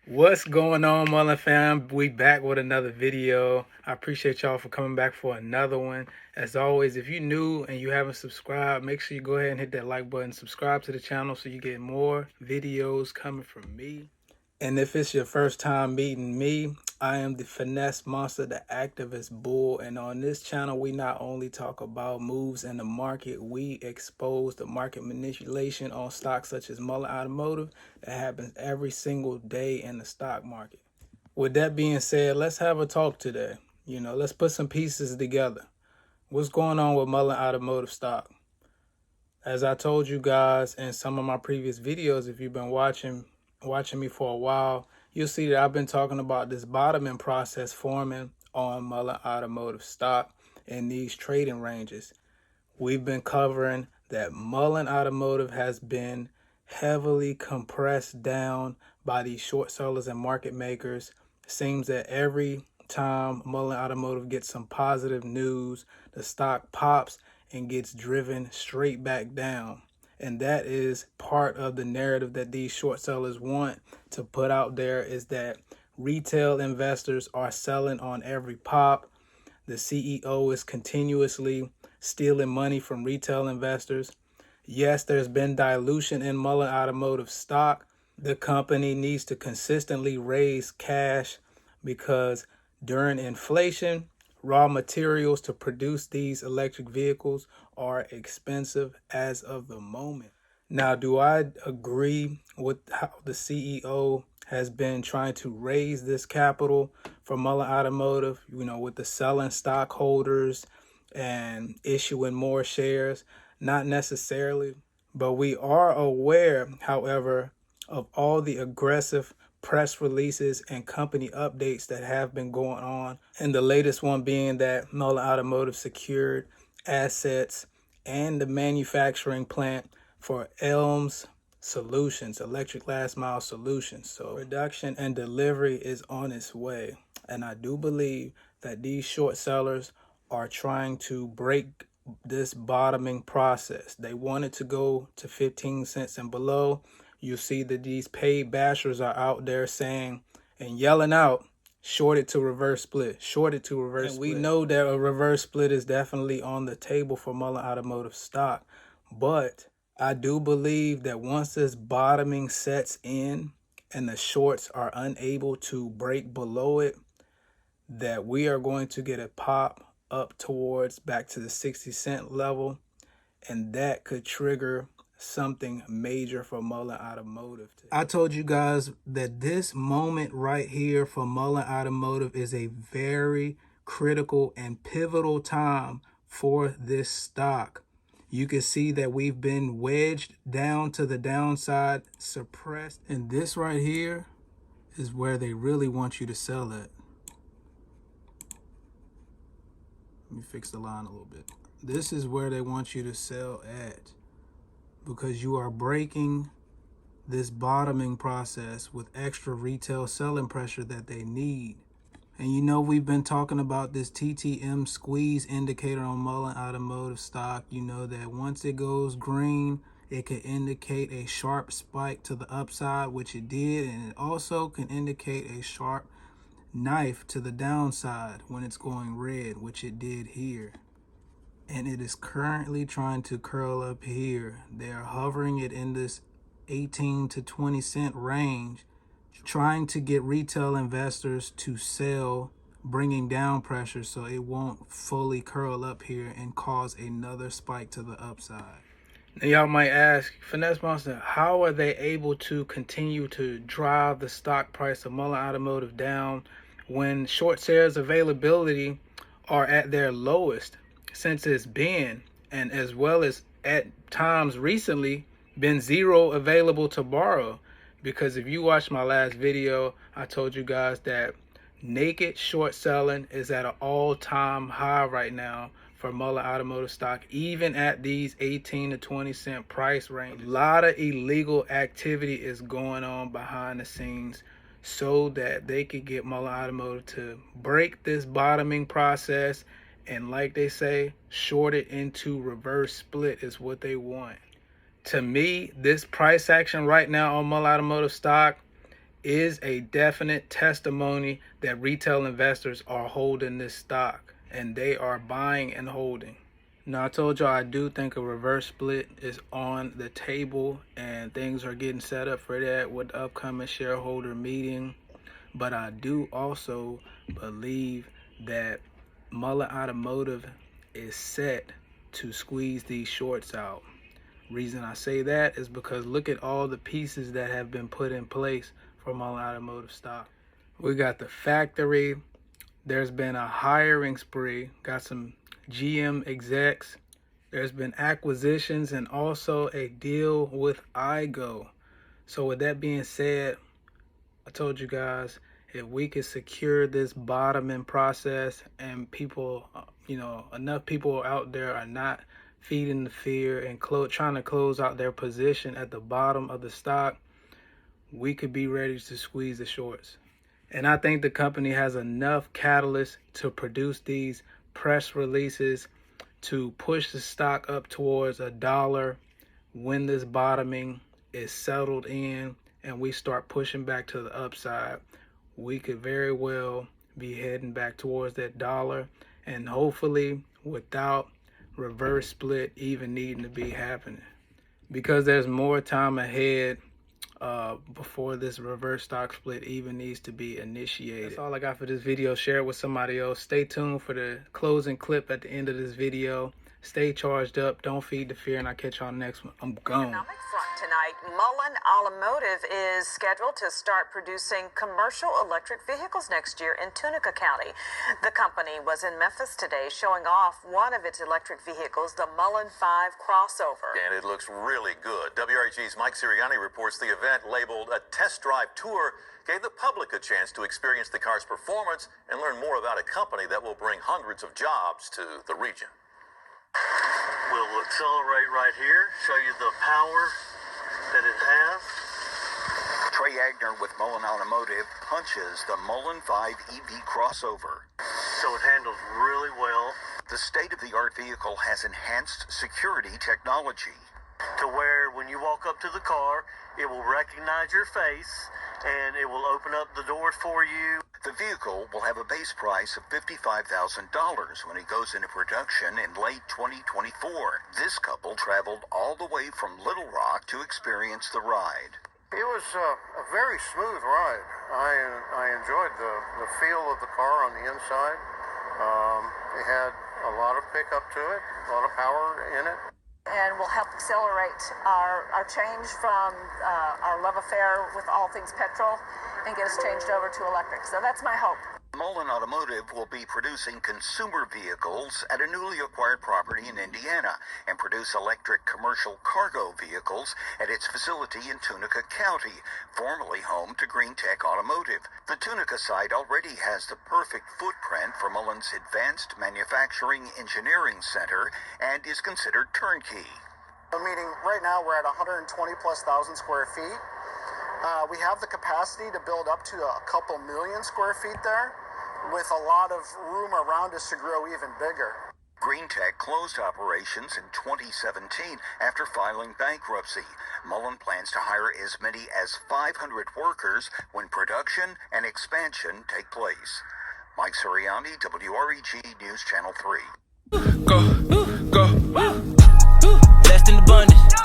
What's going on, Mullen fam? We back with another video. I appreciate y'all for coming back for another one. As always, if you're new and you haven't subscribed, make sure you go ahead and hit that like button. Subscribe to the channel so you get more videos coming from me. And if it's your first time meeting me, I am the finesse monster, the activist bull. And on this channel, we not only talk about moves in the market, we expose the market manipulation on stocks such as Mullen Automotive that happens every single day in the stock market. With that being said, let's have a talk today. Let's put some pieces together. What's going on with Mullen Automotive stock? As I told you guys in some of my previous videos, if you've been watching me for a while, you'll see that I've been talking about this bottoming process forming on Mullen Automotive stock in these trading ranges. We've been covering that Mullen Automotive has been heavily compressed down by these short sellers and market makers. It seems that every time Mullen Automotive gets some positive news, the stock pops and gets driven straight back down. And that is part of the narrative that these short sellers want to put out there, is that retail investors are selling on every pop. The CEO is continuously stealing money from retail investors. Yes, there's been dilution in Mullen Automotive stock. The company needs to consistently raise cash because during inflation, raw materials to produce these electric vehicles are expensive as of the moment. Now, do I agree with how the CEO has been trying to raise this capital for Mullen Automotive, with the selling stockholders and issuing more shares? Not necessarily, but we are aware, however, of all the aggressive press releases and company updates that have been going on. And the latest one being that Mullen Automotive secured assets and the manufacturing plant for Elms Solutions, electric last mile solutions. So production and delivery is on its way. And I do believe that these short sellers are trying to break this bottoming process. They wanted to go to 15 cents and below. You see that these paid bashers are out there saying and yelling out, short it to reverse split, short it to reverse split. We know that a reverse split is definitely on the table for Mullen Automotive stock. But I do believe that once this bottoming sets in and the shorts are unable to break below it, that we are going to get a pop up towards back to the 60-cent level, and that could trigger something major for Mullen Automotive. I told you guys that this moment right here for Mullen Automotive is a very critical and pivotal time for this stock. You can see that we've been wedged down to the downside, suppressed, and this right here is where they really want you to sell at. Let me fix the line a little bit. This is where they want you to sell at, because you are breaking this bottoming process with extra retail selling pressure that they need. And we've been talking about this TTM squeeze indicator on Mullen Automotive stock. You know that once it goes green, it can indicate a sharp spike to the upside, which it did, and it also can indicate a sharp knife to the downside when it's going red, which it did here. And it is currently trying to curl up here. They are hovering it in this 18 to 20 cent range, trying to get retail investors to sell, bringing down pressure so it won't fully curl up here and cause another spike to the upside. Now y'all might ask, Finesse Monster, how are they able to continue to drive the stock price of Mullen Automotive down when short shares availability are at their lowest since it's been, and as well as at times recently been zero available to borrow? Because if you watched my last video, I told you guys that naked short selling is at an all-time high right now for Mullen Automotive stock, even at these 18 to 20 cent price range. A lot of illegal activity is going on behind the scenes so that they could get Mullen Automotive to break this bottoming process, and like they say, short it into reverse split is what they want. To me, this price action right now on Mullen Automotive stock is a definite testimony that retail investors are holding this stock, and they are buying and holding. Now, I told y'all I do think a reverse split is on the table, and things are getting set up for that with the upcoming shareholder meeting. But I do also believe that Mullen Automotive is set to squeeze these shorts out. Reason I say that is because look at all the pieces that have been put in place for Mullen Automotive stock. We got the factory. There's been a hiring spree. Got some GM execs. There's been acquisitions and also a deal with iGo. So with that being said, I told you guys, if we could secure this bottoming process and people, enough people out there are not feeding the fear and trying to close out their position at the bottom of the stock, we could be ready to squeeze the shorts. And I think the company has enough catalyst to produce these press releases to push the stock up towards $1 when this bottoming is settled in and we start pushing back to the upside. We could very well be heading back towards that $1, and hopefully without reverse split even needing to be happening, because there's more time ahead before this reverse stock split even needs to be initiated. That's all I got for this video. Share it with somebody else. Stay tuned for the closing clip at the end of this video. Stay charged up. Don't feed the fear, and I'll catch y'all next one. I'm gone. Economic front tonight, Mullen Automotive is scheduled to start producing commercial electric vehicles next year in Tunica County. The company was in Memphis today showing off one of its electric vehicles, the Mullen 5 crossover. And it looks really good. WREG's Mike Sirianni reports the event, labeled a test drive tour, gave the public a chance to experience the car's performance and learn more about a company that will bring hundreds of jobs to the region. We'll accelerate right here, show you the power that it has. Trey Agner with Mullen Automotive punches the Mullen 5 EV crossover. So it handles really well. The state-of-the-art vehicle has enhanced security technology. To where when you walk up to the car, it will recognize your face and it will open up the doors for you. The vehicle will have a base price of $55,000 when it goes into production in late 2024. This couple traveled all the way from Little Rock to experience the ride. It was a very smooth ride. I enjoyed the feel of the car on the inside. It had a lot of pickup to it, a lot of power in it. And will help accelerate our change from our love affair with all things petrol and get us changed over to electric. So that's my hope. Mullen Automotive will be producing consumer vehicles at a newly acquired property in Indiana and produce electric commercial cargo vehicles at its facility in Tunica County, formerly home to Green Tech Automotive. The Tunica site already has the perfect footprint for Mullen's Advanced Manufacturing Engineering Center and is considered turnkey. Meaning right now we're at 120,000+ square feet. We have the capacity to build up to a couple million square feet there, with a lot of room around us to grow even bigger. Green Tech closed operations in 2017 after filing bankruptcy. Mullen plans to hire as many as 500 workers when production and expansion take place. Mike Sirianni, WREG News Channel 3. Go, blessed in abundance.